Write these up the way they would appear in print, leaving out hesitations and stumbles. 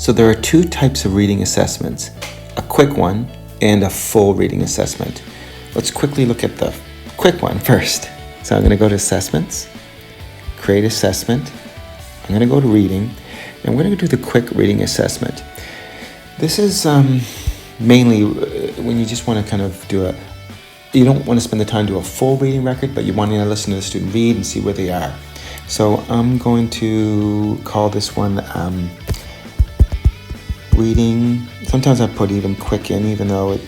So there are two types of reading assessments, a quick one and a full reading assessment. Let's quickly look at the quick one first. So I'm going to go to assessments, create assessment. I'm going to go to reading, and we're going to do the quick reading assessment. This is mainly when you just want to kind of you don't want to spend the time to do a full reading record, but you want to listen to the student read and see where they are. So I'm going to call this one reading. Sometimes I put even quick in, even though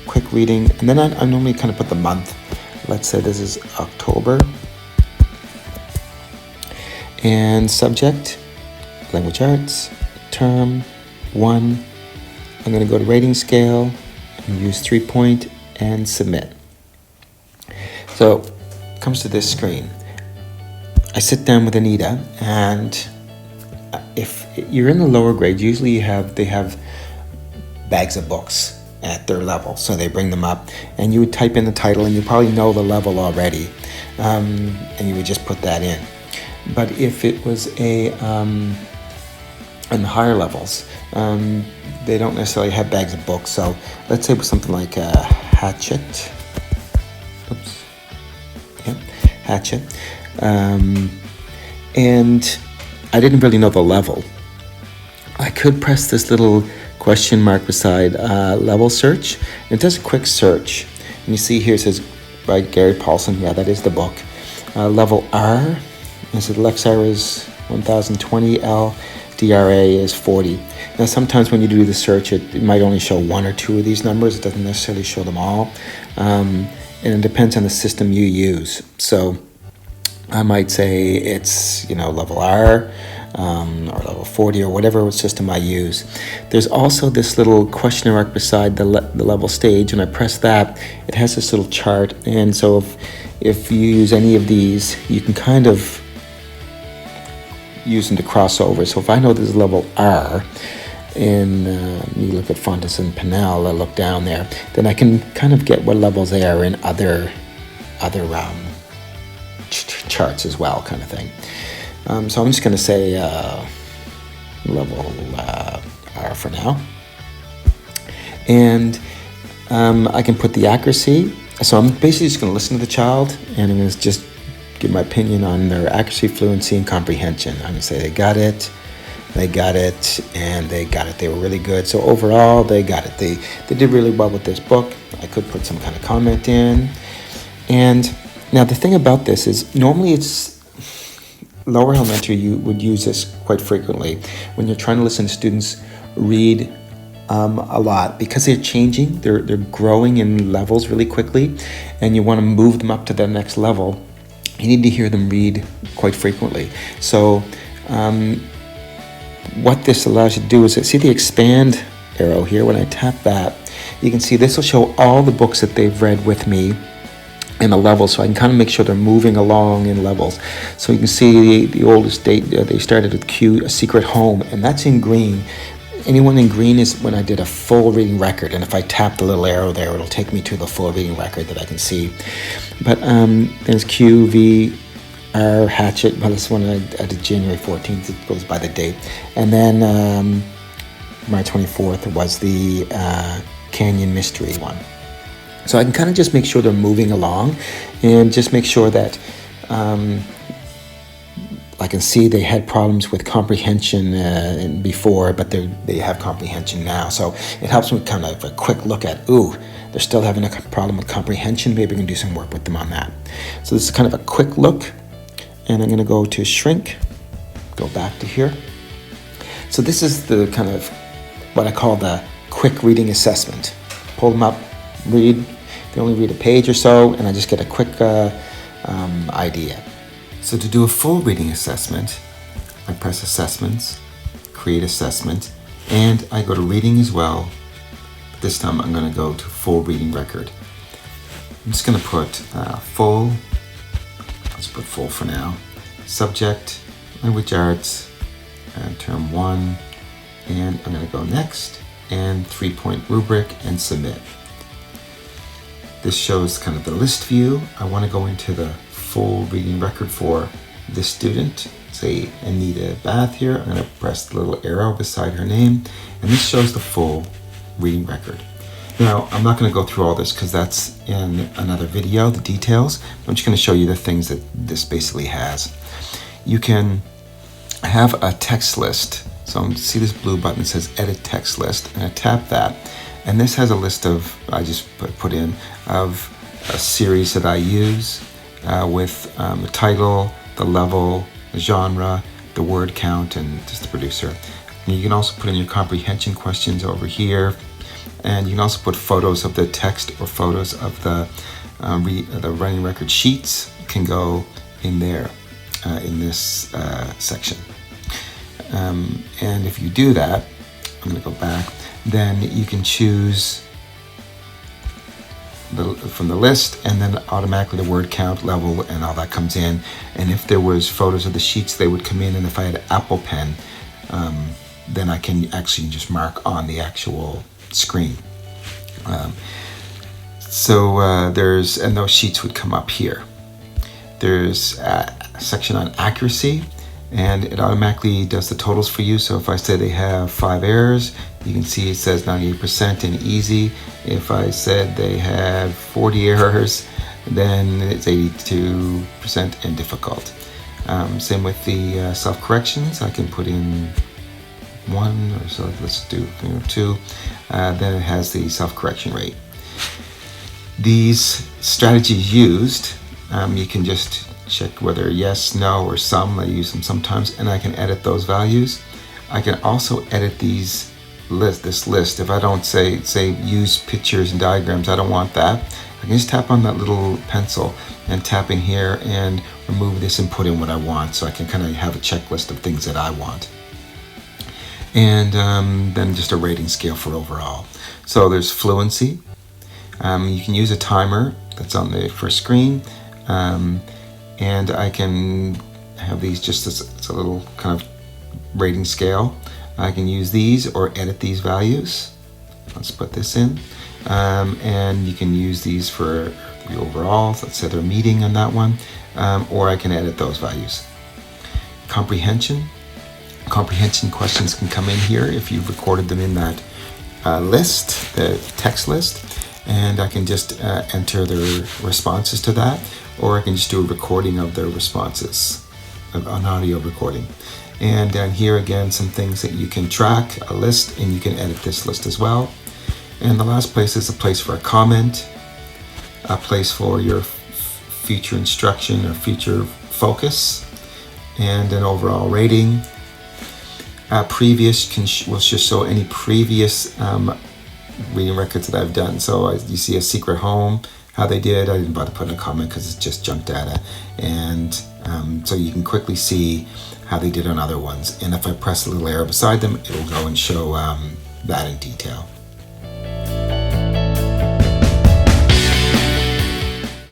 quick reading. And then I normally kind of put the month. Let's say this is October. And subject, language arts, term 1. I'm going to go to rating scale and use 3-point and submit. So it comes to this screen. I sit down with Anita, and if you're in the lower grade, usually they have bags of books at their level, so they bring them up, and you would type in the title, and you probably know the level already, and you would just put that in. But if it was in the higher levels, they don't necessarily have bags of books. So let's say it was something like Hatchet. Oops. Yep, Hatchet. And I didn't really know the level. I could press this little question mark beside level search. And it does a quick search. And you see here it says by Gary Paulson. Yeah, that is the book. Level R. And so the Lexar is 1020, LDRA is 40. Now sometimes when you do the search, it might only show one or two of these numbers. It doesn't necessarily show them all. And it depends on the system you use. So I might say it's, level R or level 40 or whatever system I use. There's also this little question mark beside the level stage. When I press that, it has this little chart. And so if you use any of these, you can kind of use them to cross over. So if I know this is level R, and you look at Fontes and Pinnell, I look down there, then I can kind of get what levels they are in other charts as well, kind of thing. So I'm just going to say level R for now. And I can put the accuracy. So I'm basically just going to listen to the child, and I'm going to just give my opinion on their accuracy, fluency, and comprehension. I'm going to say they got it, and they got it. They were really good. So overall, they got it. They did really well with this book. I could put some kind of comment in. And now the thing about this is normally it's lower elementary, you would use this quite frequently when you're trying to listen to students read a lot, because they're changing, they're growing in levels really quickly, and you want to move them up to the next level. You need to hear them read quite frequently. So what this allows you to do is, see the expand arrow here. When I tap that, you can see this will show all the books that they've read with me in a level, so I can kind of make sure they're moving along in levels. So you can see the oldest date, they started with Q, A Secret Home, and that's in green. Anyone in green is when I did a full reading record, and if I tap the little arrow there, it'll take me to the full reading record that I can see. But there's Q, V, R, Hatchet. Well, this one I did January 14th. It goes by the date. And then March 24th was the Canyon Mystery one. So I can kind of just make sure they're moving along, and just make sure that I can see they had problems with comprehension before, but they have comprehension now. So it helps me kind of a quick look at, they're still having a problem with comprehension. Maybe we can do some work with them on that. So this is kind of a quick look, and I'm going to go to shrink, go back to here. So this is the kind of what I call the quick reading assessment. Pull them up, read. They only read a page or so, and I just get a quick idea. So to do a full reading assessment, I press Assessments, Create Assessment, and I go to Reading as well. This time I'm going to go to Full Reading Record. I'm just going to put Full. Let's put Full for now. Subject, Language Arts, Term 1, and I'm going to go Next, and 3-point rubric, and Submit. This shows kind of the list view. I want to go into the full reading record for this student. say Anita Bath here. I'm going to press the little arrow beside her name, and this shows the full reading record. Now, I'm not going to go through all this because that's in another video, the details. I'm just going to show you the things that this basically has. You can have a text list. So see this blue button that says Edit Text List, and I tap that. And this has a list of, I just put in, of a series that I use with the title, the level, the genre, the word count, and just the producer. And you can also put in your comprehension questions over here. And you can also put photos of the text or photos of the running record sheets. Can go in there in this section. And if you do that, I'm going to go back, then you can choose from the list, and then automatically the word count, level, and all that comes in. And if there was photos of the sheets, they would come in. And if I had Apple Pen, then I can actually just mark on the actual screen. And those sheets would come up here. There's a section on accuracy, and it automatically does the totals for you. So if I say they have 5 errors, you can see it says 98% in easy. If I said they have 40 errors, then it's 82% in difficult. Same with the self-corrections. I can put in 1, or so let's do 2. Then it has the self-correction rate. These strategies used, you can just check whether yes, no, or some. I use them sometimes, and I can edit those values. I can also edit this list. If I don't say use pictures and diagrams, I don't want that. I can just tap on that little pencil and tap in here and remove this and put in what I want. So I can kind of have a checklist of things that I want. And then just a rating scale for overall. So there's fluency. You can use a timer that's on the first screen. And I can have these just as a little kind of rating scale. I can use these or edit these values. Let's put this in. And you can use these for the overall. So let's say they're meeting on that one. Or I can edit those values. Comprehension. Comprehension questions can come in here if you've recorded them in that list, the text list. And I can just enter their responses to that, or I can just do a recording of their responses, an audio recording. And then here again, some things that you can track, a list, and you can edit this list as well. And the last place is a place for a comment, a place for your future instruction or future focus, and an overall rating. Previous will just show any previous reading records that I've done. So you see a secret home, how they did. I didn't bother putting a comment because it's just junk data. And so you can quickly see how they did on other ones. And if I press a little arrow beside them, it'll go and show that in detail.